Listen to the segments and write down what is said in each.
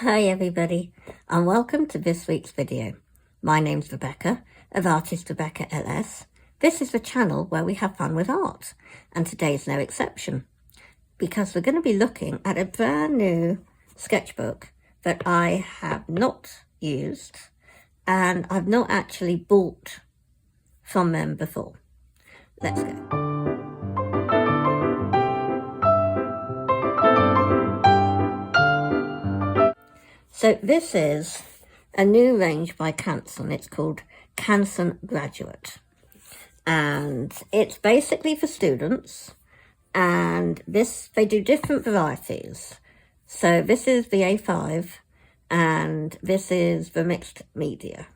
Hi everybody, and welcome to this week's video. My name's Rebecca of Artistrebeccals. This is the channel where we have fun with art, and today's no exception, because we're going to be looking at a brand new sketchbook that I have not used, and I've not actually bought from them before. Let's go. So this is a new range by Canson. It's called Canson Graduate. And it's basically for students. And they do different varieties. So this is the A5 and this is the mixed media.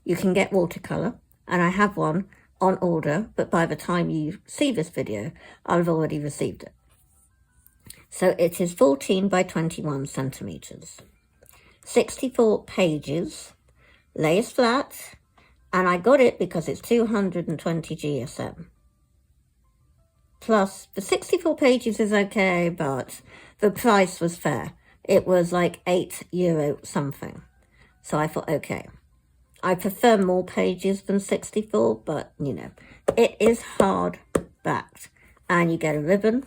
You can get watercolor, and I have one on order, but by the time you see this video, I'll have already received it. So it is 14 by 21 centimeters. 64 pages, lays flat, and I got it because it's 220 GSM. Plus, the 64 pages is okay, but the price was fair. It was like €8 something. So I thought, okay, I prefer more pages than 64, but, you know, it is hard-backed. And you get a ribbon,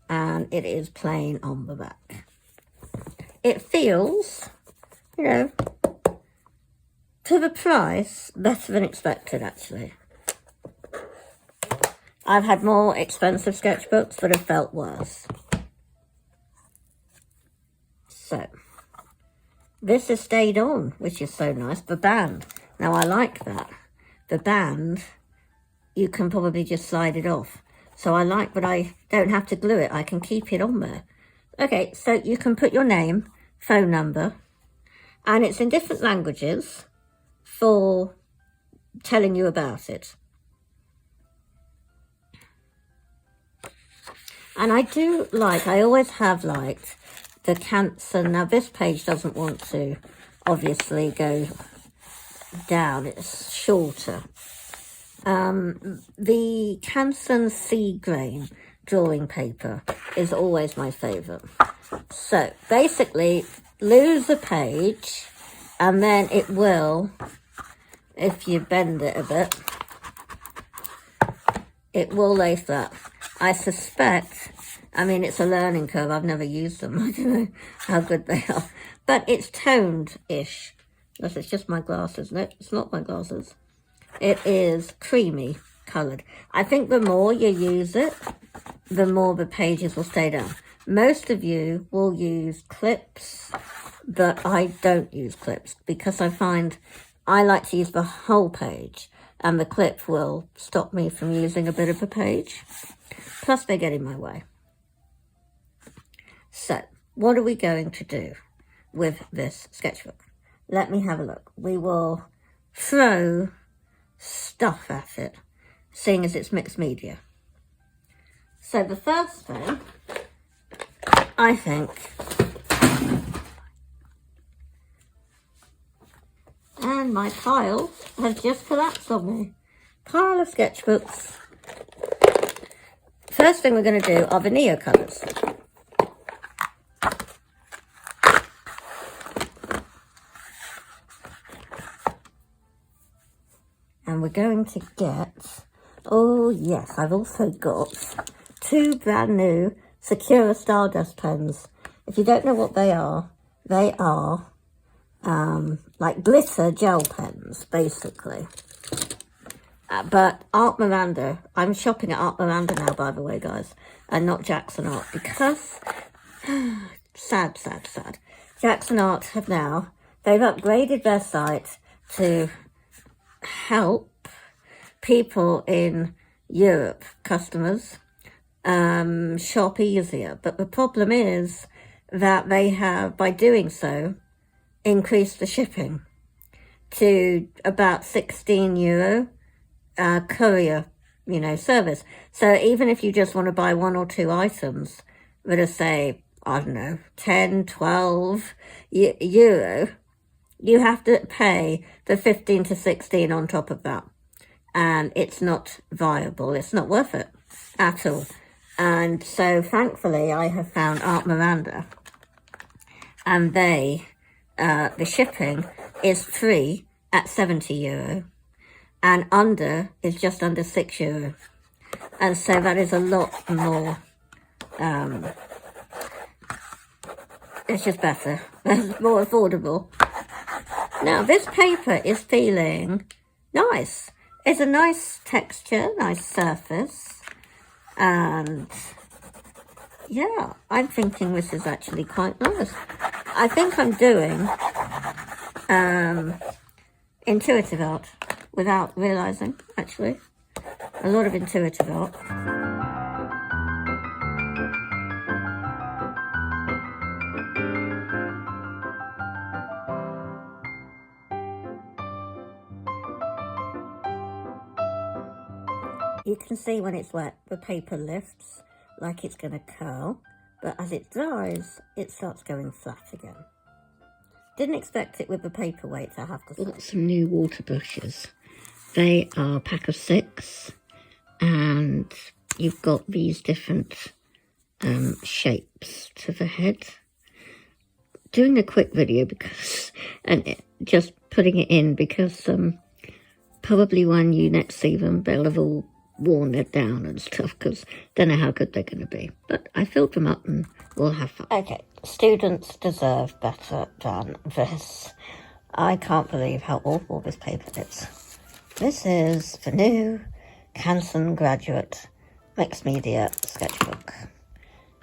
and it is plain on the back. It feels, you know, to the price, better than expected, actually. I've had more expensive sketchbooks that have felt worse. So, this has stayed on, which is so nice. The band, now I like that. The band, you can probably just slide it off. So I like that I don't have to glue it, I can keep it on there. Okay, so you can put your name, phone number, and it's in different languages for telling you about it. And I do like, I always have liked the Canson. Now this page doesn't want to obviously go down, it's shorter. The Canson sea grain drawing paper is always my favourite. So basically, lose a page, and then it will, if you bend it a bit, it will lay flat. I suspect, I mean, it's a learning curve. I've never used them. I don't know how good they are. But it's toned-ish. Unless it's just my glasses. No, it's not my glasses. It is creamy coloured. I think the more you use it, the more the pages will stay down. Most of you will use clips, but I don't use clips because I find I like to use the whole page, and the clip will stop me from using a bit of a page. Plus they get in my way. So, what are we going to do with this sketchbook? Let me have a look. We will throw stuff at it, seeing as it's mixed media. So the first thing, I think, and my pile has just collapsed on me. Pile of sketchbooks. First thing we're going to do are the Neo colours. And we're going to get, oh yes, I've also got 2 brand new Secura Stardust pens. If you don't know what they are like glitter gel pens, basically. But Art Miranda, I'm shopping at Art Miranda now, by the way, guys, and not Jackson Art, because, sad. Jackson Art have now, they've upgraded their site to help people in Europe, customers, shop easier. But the problem is that they have, by doing so, increased the shipping to about €16 courier, you know, service. So even if you just want to buy 1 or 2 items that are, say, I don't know, 10, 12 euro, you have to pay the 15 to 16 on top of that. And it's not viable. It's not worth it at all. And so thankfully I have found Art Miranda. and the shipping is free at €70, and under is just under €6. And so that is a lot more, it's just better, it's more affordable. Now this paper is feeling nice. It's a nice texture, nice surface, and yeah, I'm thinking this is actually quite nice. I think I'm doing intuitive art without realising, actually. A lot of intuitive art. You can see when it's wet, the paper lifts like it's going to curl, but as it dries, it starts going flat again. Didn't expect it with the paper weights, I have to say. We've got some new water brushes. They are a pack of 6, and you've got these different shapes to the head. Doing a quick video because, just putting it in because probably when you next see them, they'll have all worn it down and stuff, because don't know how good they're going to be. But I filled them up and we'll have fun. Okay, students deserve better than this. I can't believe how awful this paper is. This is the new Canson Graduate Mixed Media Sketchbook,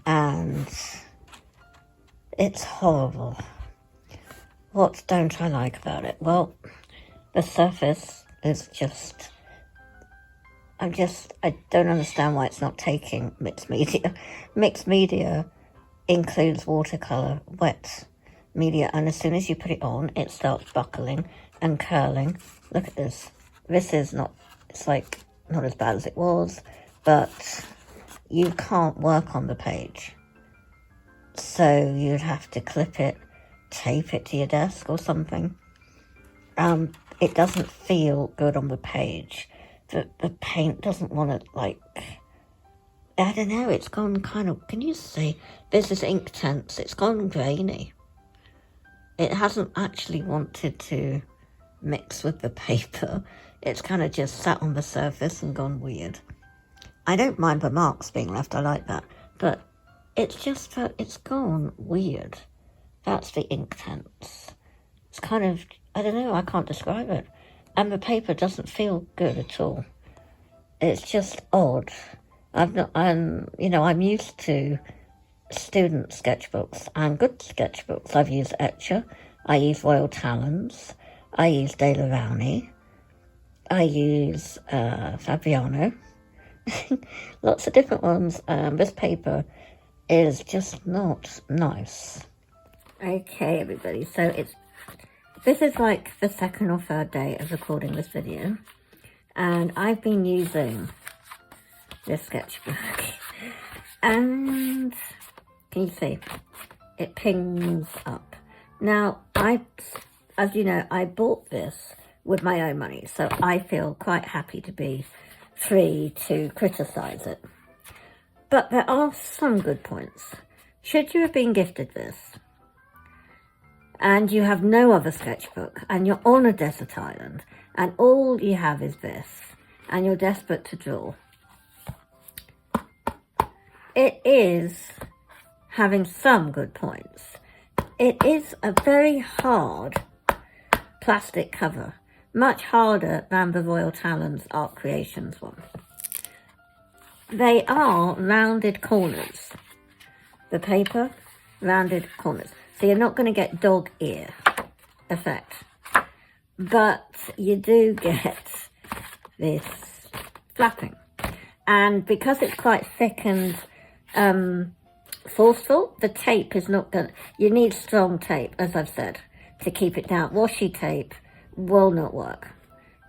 and it's horrible. What don't I like about it? Well, the surface is just... I don't understand why it's not taking mixed media. Mixed media includes watercolour, wet media, and as soon as you put it on, it starts buckling and curling. Look at this. This is not, it's like not as bad as it was, but you can't work on the page. So you'd have to clip it, tape it to your desk or something. It doesn't feel good on the page. The paint doesn't want to, like, I don't know, it's gone kind of, can you see? This is ink tense, it's gone grainy. It hasn't actually wanted to mix with the paper. It's kind of just sat on the surface and gone weird. I don't mind the marks being left, I like that. But it's just that it's gone weird. That's the ink tense. It's kind of, I don't know, I can't describe it. And the paper doesn't feel good at all. It's just odd. I'm used to student sketchbooks and good sketchbooks. I've used Etcher, I use Royal Talons, I use De La Rowney, I use Fabriano. Lots of different ones. This paper is just not nice. Okay, everybody, so this is like the second or third day of recording this video, and I've been using this sketchbook, and can you see, it pings up. Now, as you know, I bought this with my own money, so I feel quite happy to be free to criticise it. But there are some good points. Should you have been gifted this, and you have no other sketchbook, and you're on a desert island, and all you have is this, and you're desperate to draw, it is having some good points. It is a very hard plastic cover, much harder than the Royal Talons Art Creations one. They are rounded corners. The paper, rounded corners. So you're not going to get dog ear effect, but you do get this flapping. And because it's quite thick and forceful, the tape is not going to, you need strong tape, as I've said, to keep it down. Washi tape will not work.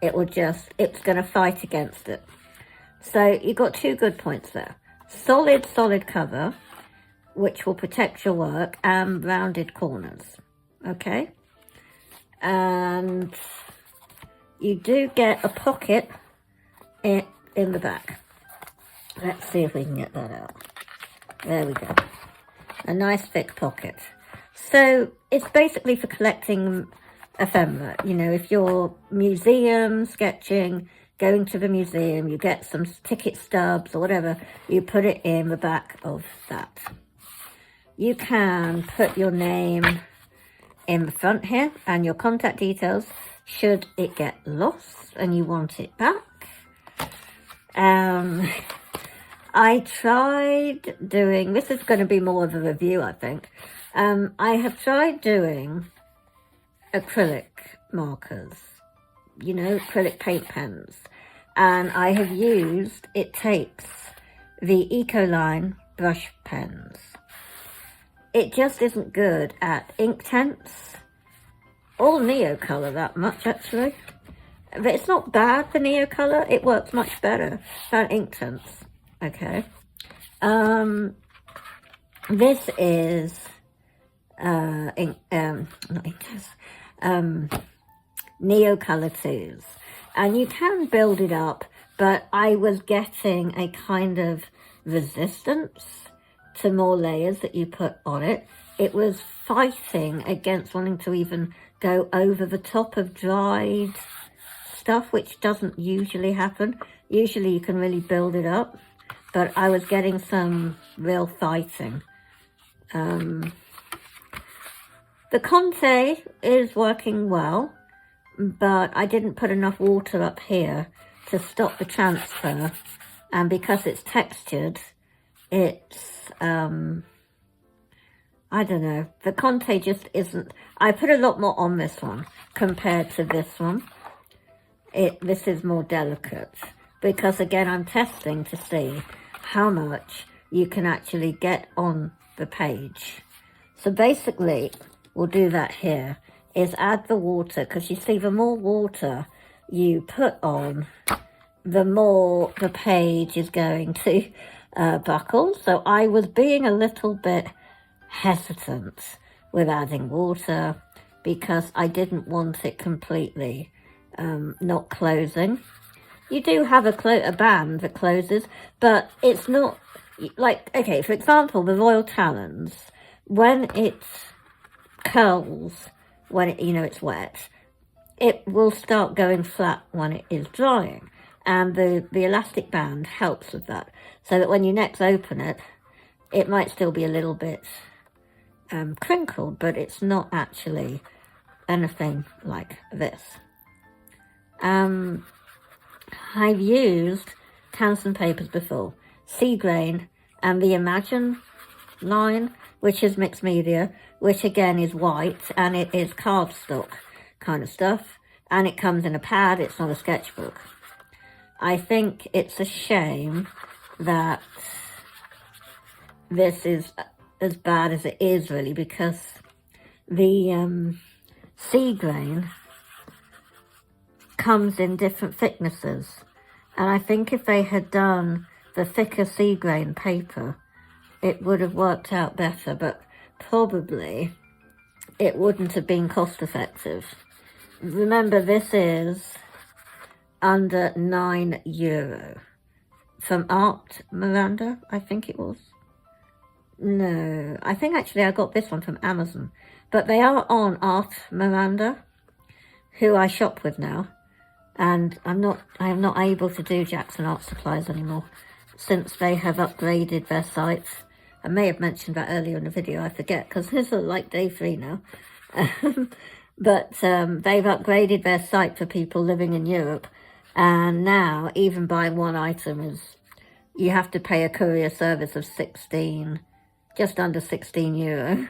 It will just, it's going to fight against it. So you've got 2 good points there. Solid cover, which will protect your work, and rounded corners, okay? And you do get a pocket in the back. Let's see if we can get that out. There we go. A nice thick pocket. So it's basically for collecting ephemera. You know, if you're museum sketching, going to the museum, you get some ticket stubs or whatever, you put it in the back of that. You can put your name in the front here and your contact details should it get lost and you want it back. I tried doing, this is going to be more of a review, I think. I have tried doing acrylic markers, you know, acrylic paint pens. And I have used, it takes the Ecoline brush pens. It just isn't good at Inktense or Neocolor that much, actually. But it's not bad for Neocolor. It works much better than Inktense. Okay. This is not Inktense. Neocolor 2s. And you can build it up, but I was getting a kind of resistance to more layers that you put on it. It was fighting against wanting to even go over the top of dried stuff, which doesn't usually happen. Usually you can really build it up, but I was getting some real fighting. The Conte is working well, but I didn't put enough water up here to stop the transfer, and because it's textured, it's I don't know, the Conte just isn't. I put a lot more on this one compared to this one. This is more delicate because, again, I'm testing to see how much you can actually get on the page. So basically, we'll do that here, is add the water, because you see the more water you put on, the more the page is going to buckle. So I was being a little bit hesitant with adding water because I didn't want it completely not closing. You do have a band that closes, but it's not like, okay, for example, the Royal Talons, when it curls, when it, you know, it's wet, it will start going flat when it is drying, and the elastic band helps with that, so that when you next open it, it might still be a little bit crinkled, but it's not actually anything like this. I've used Canson papers before, Sea Grain and the Imagine line, which is mixed media, which again is white, and it is cardstock kind of stuff, and it comes in a pad. It's not a sketchbook. I think it's a shame that this is as bad as it is, really, because the Sea Grain comes in different thicknesses, and I think if they had done the thicker Sea Grain paper, it would have worked out better, but probably it wouldn't have been cost effective. Remember, this is under €9 from Art Miranda, I think it was. No, I think actually I got this one from Amazon, but they are on Art Miranda, who I shop with now, and I am not able to do Jackson Art Supplies anymore since they have upgraded their sites. I may have mentioned that earlier in the video, I forget, because this is like day 3 now. But they've upgraded their site for people living in Europe, and now even buying one item is, you have to pay a courier service of just under €16.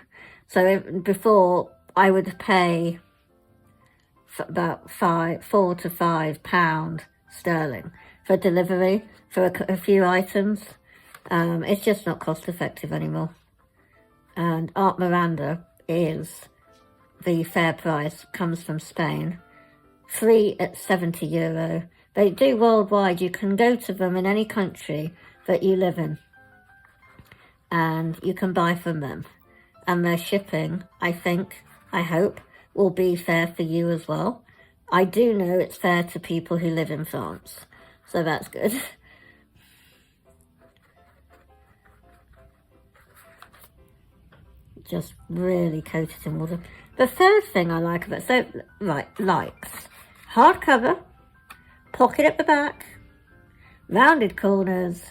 So before, I would pay about £4 to £5 sterling for delivery for a few items. It's just not cost effective anymore. And Art Miranda is the fair price, comes from Spain, free at €70. They do worldwide. You can go to them in any country that you live in, and you can buy from them. And their shipping, I think, I hope, will be fair for you as well. I do know it's fair to people who live in France, so that's good. just really coated in water. The third thing I like about it, so, right, likes. Hardcover, pocket at the back, rounded corners,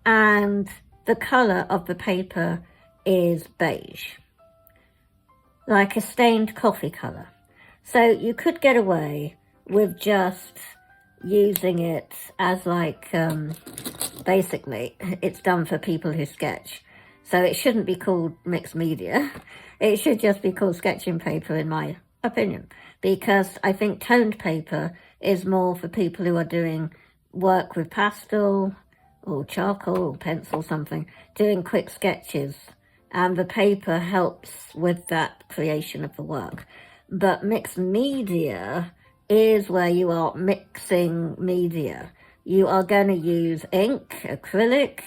and the colour of the paper is beige. Like a stained coffee colour. So you could get away with just using it as like, basically, it's done for people who sketch. So it shouldn't be called mixed media. It should just be called sketching paper, in my opinion. Because I think toned paper is more for people who are doing work with pastel or charcoal or pencil, something, doing quick sketches. And the paper helps with that creation of the work. But mixed media is where you are mixing media. You are going to use ink, acrylic,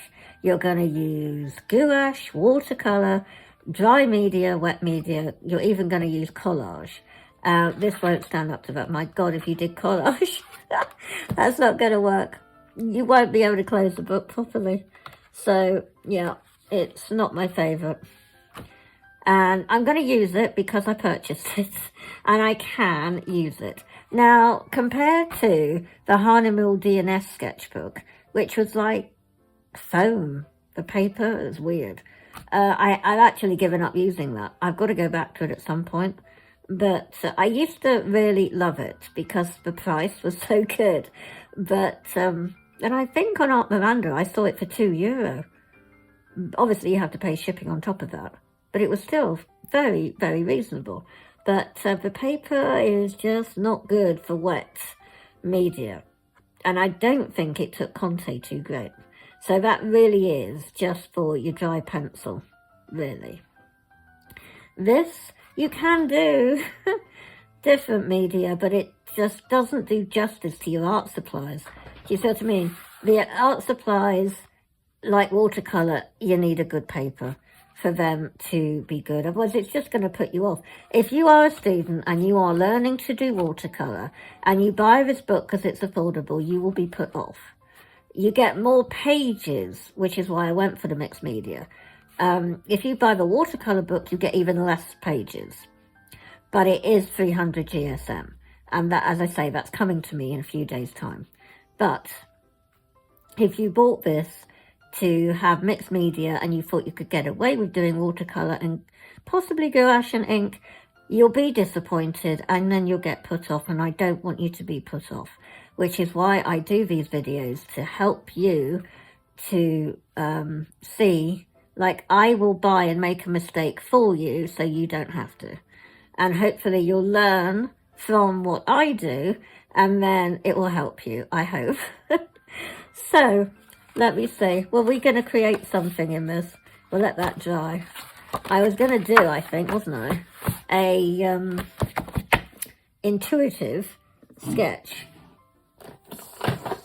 you're going to use gouache, watercolour, dry media, wet media, you're even going to use collage. This won't stand up to that. My God, if you did collage, that's not going to work. You won't be able to close the book properly. So, yeah, it's not my favourite. And I'm going to use it because I purchased it. And I can use it. Now, compared to the Hahnemuhl D&S sketchbook, which was like foam, the paper is weird. I've actually given up using that. I've got to go back to it at some point. But I used to really love it because the price was so good. But, and I think on Art Miranda, I saw it for €2. Obviously, you have to pay shipping on top of that. But it was still very, very reasonable. But the paper is just not good for wet media. And I don't think it took Conte too great. So that really is just for your dry pencil, really. This, you can do different media, but it just doesn't do justice to your art supplies. Do you see what I mean? The art supplies, like watercolour, you need a good paper for them to be good. Otherwise, it's just going to put you off. If you are a student and you are learning to do watercolour and you buy this book because it's affordable, you will be put off. You get more pages, which is why I went for the mixed media. If you buy the watercolour book, you get even less pages. But it is 300 GSM. And that, as I say, that's coming to me in a few days' time. But if you bought this to have mixed media and you thought you could get away with doing watercolour and possibly gouache and ink, you'll be disappointed and then you'll get put off, and I don't want you to be put off, which is why I do these videos, to help you to see, like, I will buy and make a mistake for you so you don't have to. And hopefully you'll learn from what I do and then it will help you, I hope. So, let me see. Well, we're going to create something in this. We'll let that dry. I was going to do, I think, wasn't I, a intuitive sketch.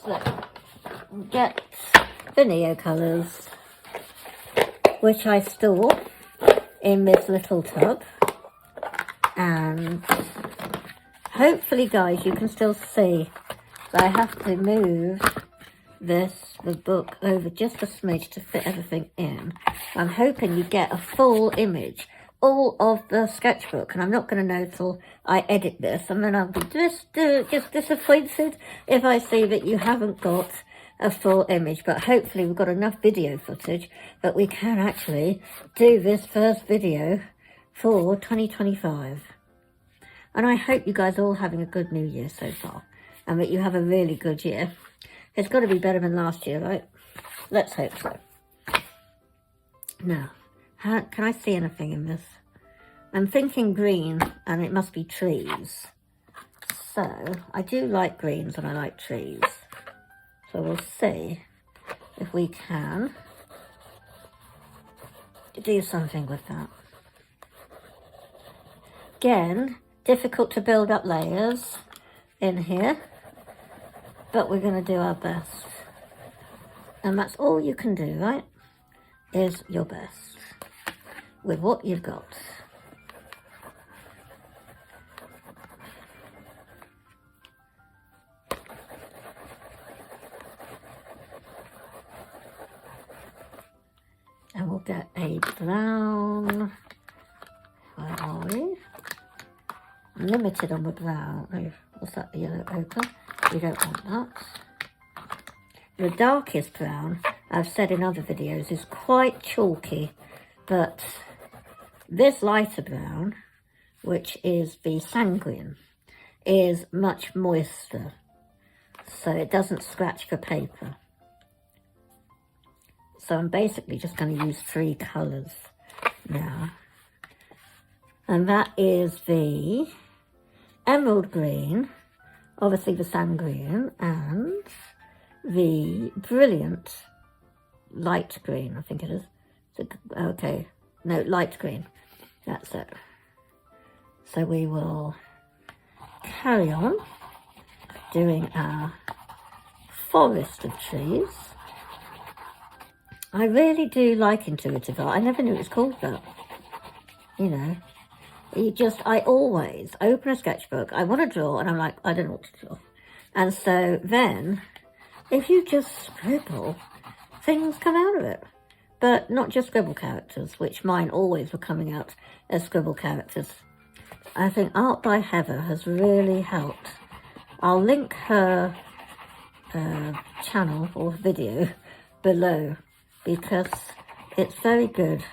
So, get the Neo colours, which I store in this little tub. And hopefully, guys, you can still see that I have to move the book over just a smidge to fit everything in. I'm hoping you get a full image, all of the sketchbook, and I'm not going to know till I edit this, and then I'll be just disappointed if I see that you haven't got a full image. But hopefully we've got enough video footage that we can actually do this first video for 2025. And I hope you guys are all having a good new year so far, and that you have a really good year. It's got to be better than last year, right? Let's hope so. Now, can I see anything in this? I'm thinking green, and it must be trees. So, I do like greens and I like trees. So we'll see if we can do something with that. Again, difficult to build up layers in here, but we're going to do our best. And that's all you can do, right? Is your best with what you've got. And we'll get a brown limited on the brown. Oh, what's that, the yellow ochre? We don't want that. The darkest brown, I've said in other videos, is quite chalky, but this lighter brown, which is the sangrian, is much moister, so it doesn't scratch the paper. So I'm basically just going to use 3 colours now. And that is the emerald green, obviously the sangrian, and the brilliant light green, I think it is. Okay, no, light green. That's it. So we will carry on doing our forest of trees. I really do like intuitive art. I never knew it was called that. You know, I always open a sketchbook, I want to draw, and I'm like, I don't know what to draw. And so then, if you just scribble, things come out of it. But not just scribble characters, which mine always were coming out as scribble characters. I think Art by Heather has really helped. I'll link her channel or video below because it's very good.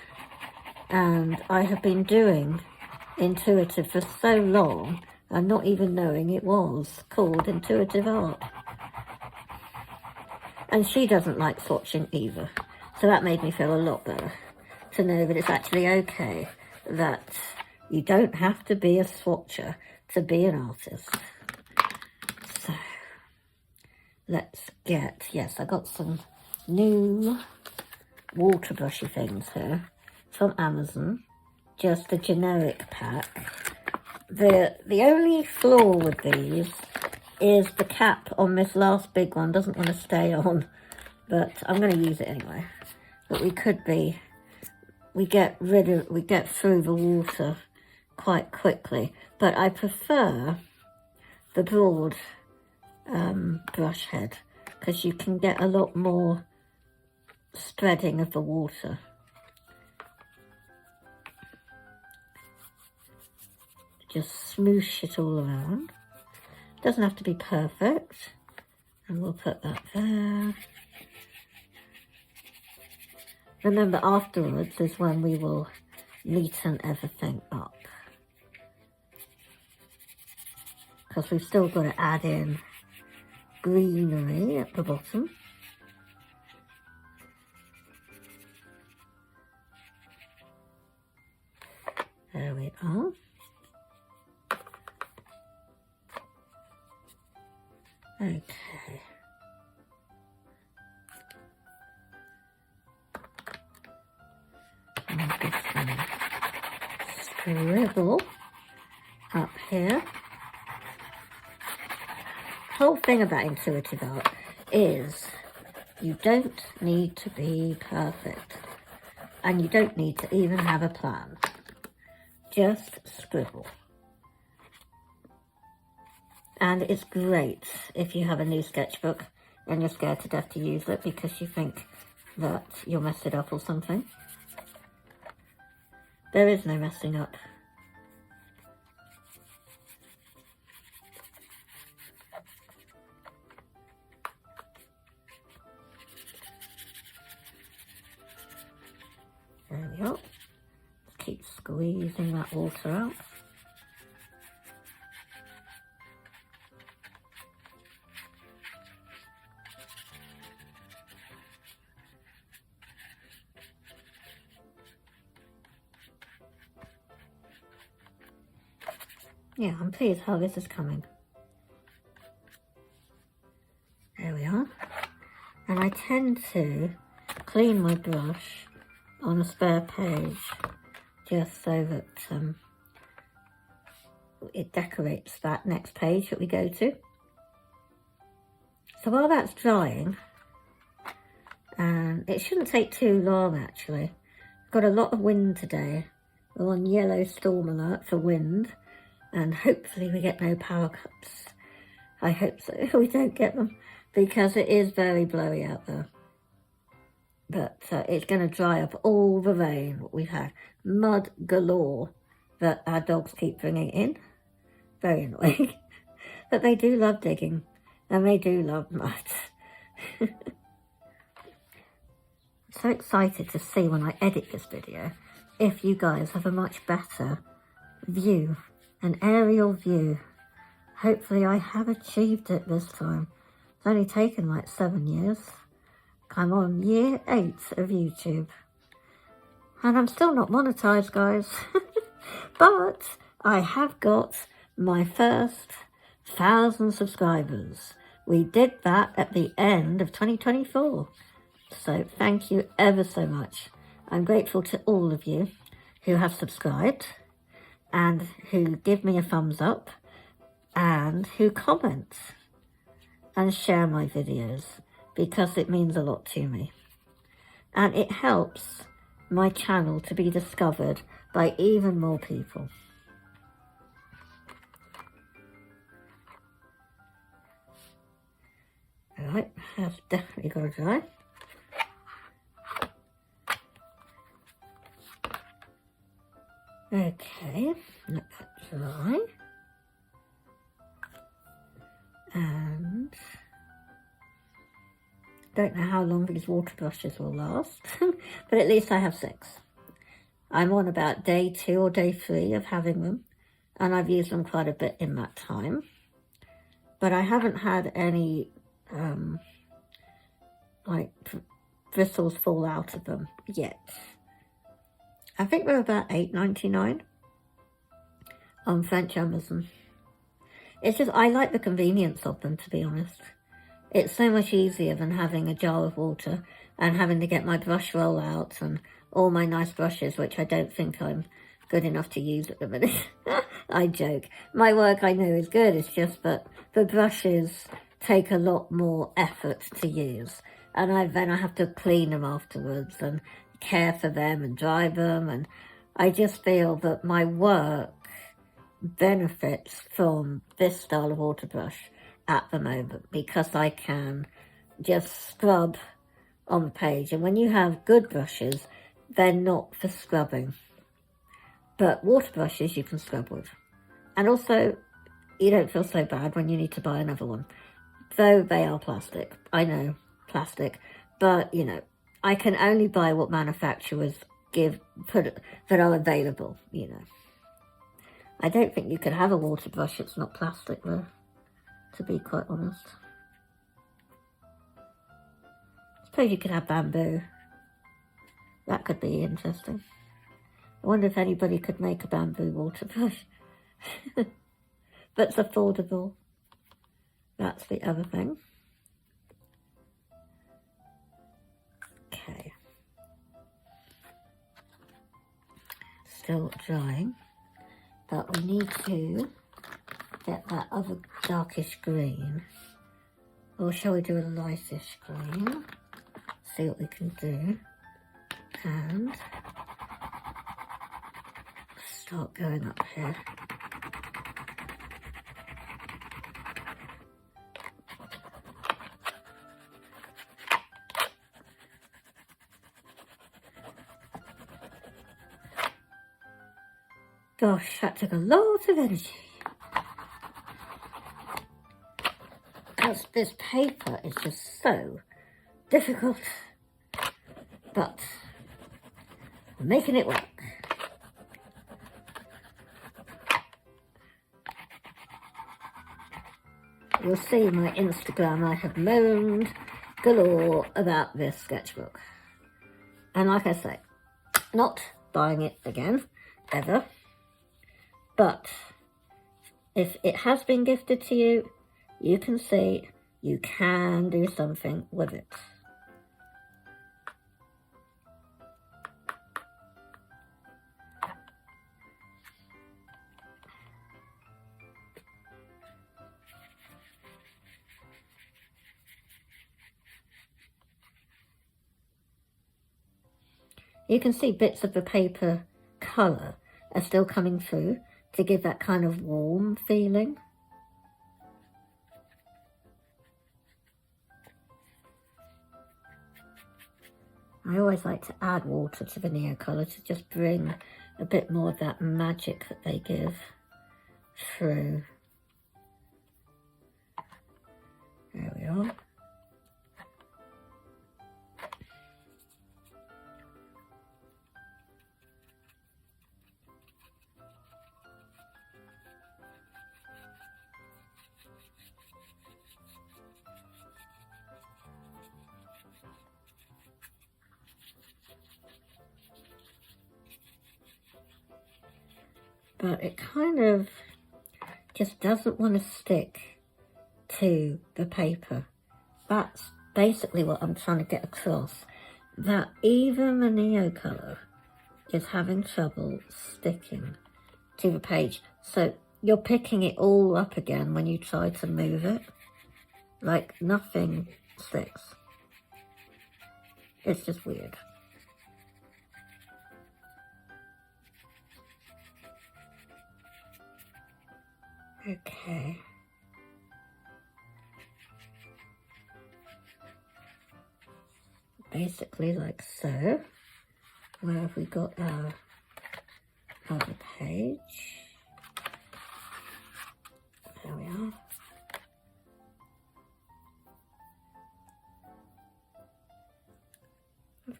And I have been doing intuitive for so long and not even knowing it was called intuitive art. And she doesn't like swatching either. So that made me feel a lot better to know that it's actually okay, that you don't have to be a swatcher to be an artist. So let's get, yes, I got some new water brushy things here from Amazon, just a generic pack. The only flaw with these is the cap on this last big one doesn't want to stay on, but I'm going to use it anyway. But we get through the water quite quickly, but I prefer the broad brush head because you can get a lot more spreading of the water. Just smoosh it all around. Doesn't have to be perfect. And we'll put that there. Remember, afterwards is when we will neaten everything up. Because we've still got to add in greenery at the bottom. There we are. Okay. I'm just going to scribble up here. The whole thing about intuitive art is you don't need to be perfect. And you don't need to even have a plan. Just scribble. And it's great if you have a new sketchbook and you're scared to death to use it because you think that you'll mess it up or something. There is no messing up. There we go. Keep squeezing that water out. Yeah, I'm pleased how this is coming. There we are. And I tend to clean my brush on a spare page just so that it decorates that next page that we go to. So while that's drying, and it shouldn't take too long actually. Got a lot of wind today. We're on yellow storm alert for wind. And hopefully we get no power cuts. I hope so. We don't get them because it is very blowy out there. But it's going to dry up all the rain we've had. Mud galore that our dogs keep bringing in. very annoying. But they do love digging, and they do love mud. I'm so excited to see when I edit this video if you guys have a much better view, an aerial view. Hopefully I have achieved it this time. It's only taken like 7 years. I'm on year 8 of YouTube. And I'm still not monetized, guys. But I have got my first 1,000 subscribers. We did that at the end of 2024. So thank you ever so much. I'm grateful to all of you who have subscribed and who give me a thumbs up and who comment and share my videos, because it means a lot to me. And it helps my channel to be discovered by even more people. Alright, that's definitely got to dry. Okay, let that dry. And don't know how long these water brushes will last, but at least I have 6. I'm on about day 2 or day 3 of having them, and I've used them quite a bit in that time. But I haven't had any like bristles fall out of them yet. I think they're about $8.99 on French Amazon. It's just, I like the convenience of them, to be honest. It's so much easier than having a jar of water and having to get my brush roll out and all my nice brushes, which I don't think I'm good enough to use at the minute. I joke. My work, I know, is good. It's just that the brushes take a lot more effort to use. And then I have to clean them afterwards and care for them and dry them. And I just feel that my work benefits from this style of water brush at the moment, because I can just scrub on the page. And when you have good brushes, they're not for scrubbing, but water brushes you can scrub with. And also, you don't feel so bad when you need to buy another one, though they are plastic. I know, plastic, but you know, I can only buy what manufacturers put that are available, you know. I don't think you could have a water brush that's not plastic, though, to be quite honest. I suppose you could have bamboo. That could be interesting. I wonder if anybody could make a bamboo water brush. That's affordable. That's the other thing. Okay. Still drying. But we need to get that other darkish green. Or shall we do a lightish green? See what we can do. And start going up here. Gosh, that took a lot of energy. Because this paper is just so difficult. But I'm making it work. You'll see my Instagram, I have moaned galore about this sketchbook. And like I say, not buying it again, ever. But if it has been gifted to you, you can see you can do something with it. You can see bits of the paper colour are still coming through to give that kind of warm feeling. I always like to add water to the Neocolor to just bring a bit more of that magic that they give through. There we are. But it kind of just doesn't want to stick to the paper. That's basically what I'm trying to get across, that even the Neo colour is having trouble sticking to the page. So you're picking it all up again when you try to move it. Like nothing sticks. It's just weird. Okay. Basically like so. Where have we got our other page? There we are.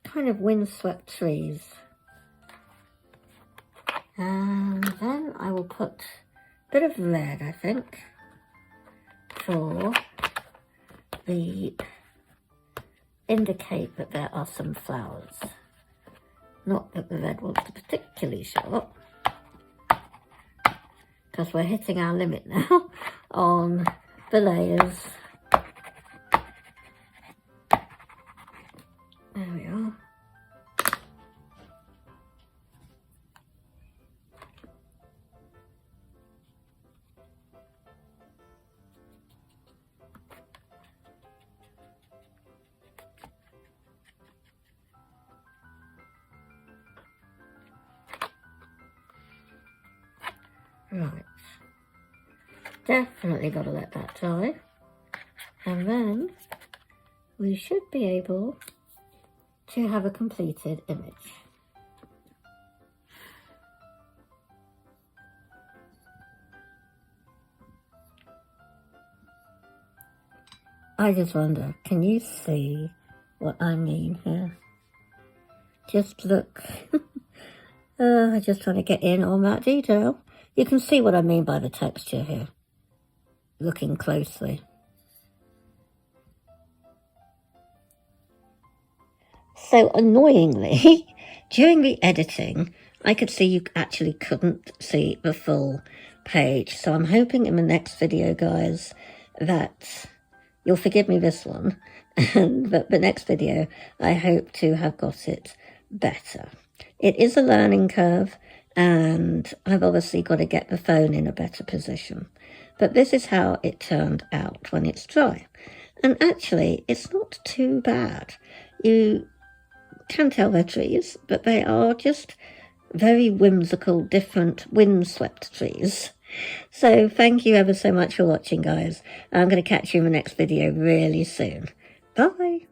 Kind of windswept trees. And then I will put a bit of red, I think, for the indicate that there are some flowers. Not that the red wants to particularly show up, because we're hitting our limit now on the layers. There we are. Right. Definitely got to let that dry. And then we should be able to have a completed image. I just wonder, can you see what I mean here? Just look. I'm just trying to get in on that detail. You can see what I mean by the texture here, looking closely. So annoyingly, during the editing, I could see you actually couldn't see the full page. So I'm hoping in the next video, guys, that you'll forgive me this one, but the next video, I hope to have got it better. It is a learning curve, and I've obviously got to get the phone in a better position. But this is how it turned out when it's dry. And actually, it's not too bad. You can tell they're trees, but they are just very whimsical, different windswept trees. So thank you ever so much for watching, guys. I'm going to catch you in the next video really soon. Bye!